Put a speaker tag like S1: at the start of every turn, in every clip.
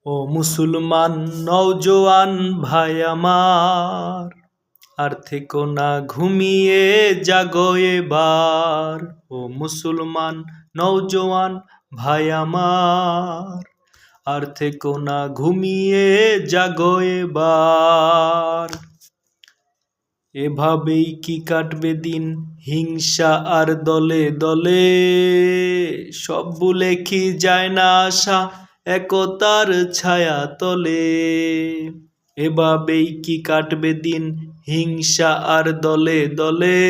S1: ও মুসলমান নওজোয়ান ভাই আমার, আর থেকো না ঘুমিয়ে জাগো এবার। ও মুসলমান নওজোয়ান ভাই আমার, আর থেকো না ঘুমিয়ে জাগো এবার। এভাবেই কি কাটবে দিন হিংসা আর দলে দলে, সব ভুলে কি যায় না আশা একতার ছায়া তলে। এভাবেই কি কাটবে দিন হিংসা আর দলে দলে,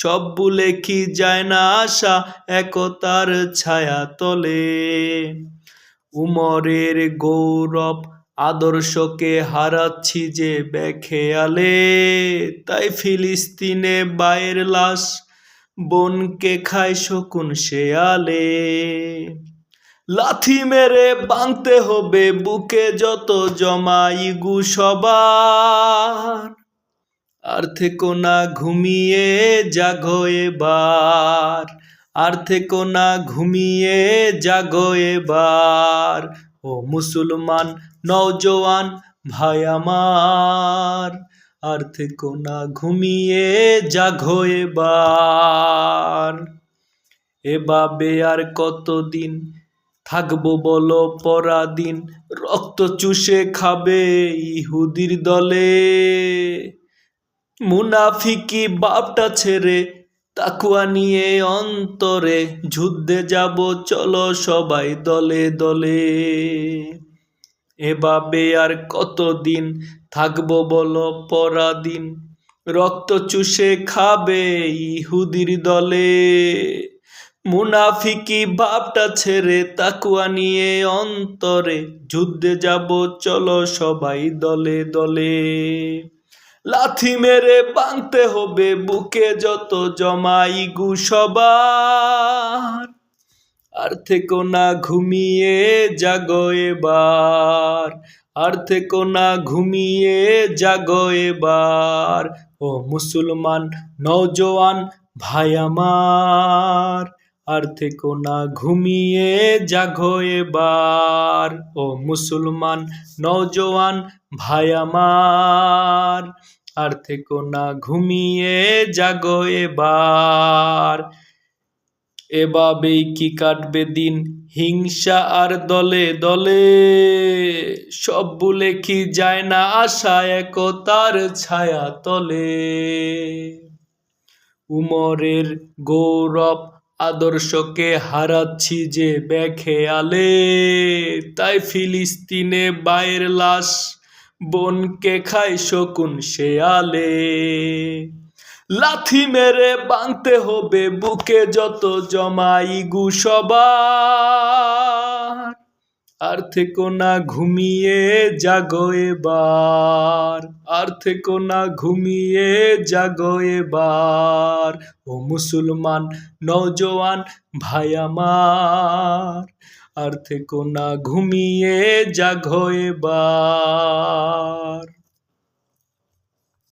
S1: সব ভুলে কি যায় না আশা একতার ছায়া তলে। উমরের গৌরব আদর্শকে হারাচ্ছি যে বেখেয়ালে, তাই ফিলিস্তিনে ভাইয়ের লাশ বোনকে খায় শকুন শেয়ালে। লাথি মেরে ভাঙতে হবে বুকে যত জমাই গু সবার, আর থেকো না ঘুমিয়ে জাগো এবার। আর থেকো না ঘুমিয়ে জাগো এবার। ও মুসলমান নওজোয়ান ভাই আমার, আর থেকো না ঘুমিয়ে জাগো এবার। এভাবে আর কতদিন থাকবো বলো পরাধীন, রক্ত চুষে খাবে ইহুদির দলে। মুনাফিকি বাপটা ছেড়ে তাকুয়া নিয়ে অন্তরে যুদ্ধে যাব চলো সবাই দলে দলে। এভাবে আর কতদিন থাকবো বলো পরাধীন, রক্ত চুষে খাবে ইহুদির দলে। মুনাফিকি ভাবটা ছেড়ে তাকুয়া নিয়ে অন্তরে যুদ্ধে যাব চলো সবাই দলে দলে। লাথি মেরে ভাঙতে হবে বুকে যত জমাই গু সবার, আর থেকো না ঘুমিয়ে জাগো এবার। আর থেকো না ঘুমিয়ে জাগো এবার। ও মুসলমান নওজোয়ান ভাই আমার, আর থেকো না ঘুমিয়ে জাগো এবার। ও মুসলমান নওজোয়ান ভাই আমার, আর থেকো না ঘুমিয়ে জাগো এবার। এভাবেই কি কাটবে দিন হিংসা আর দলে দলে, সব ভুলে কি যায় না আশা একতার ছায়া তলে। উমরের গৌরব আদর্শকে হারাচ্ছি যে বেখেয়ালে, তাই ফিলিস্তিনে ভাইয়ের লাশ বোনকে খায় শকুন শেয়ালে। লাথি মেরে ভাঙতে হবে বুকে যত জমাই গু সবার, আর থেকো না ঘুমিয়ে জাগো এবার। আর থেকো না ঘুমিয়ে জাগো এবার। ও মুসলমান নওজোয়ান ভাই আমার, আর থেকো না ঘুমিয়ে জাগো এবার।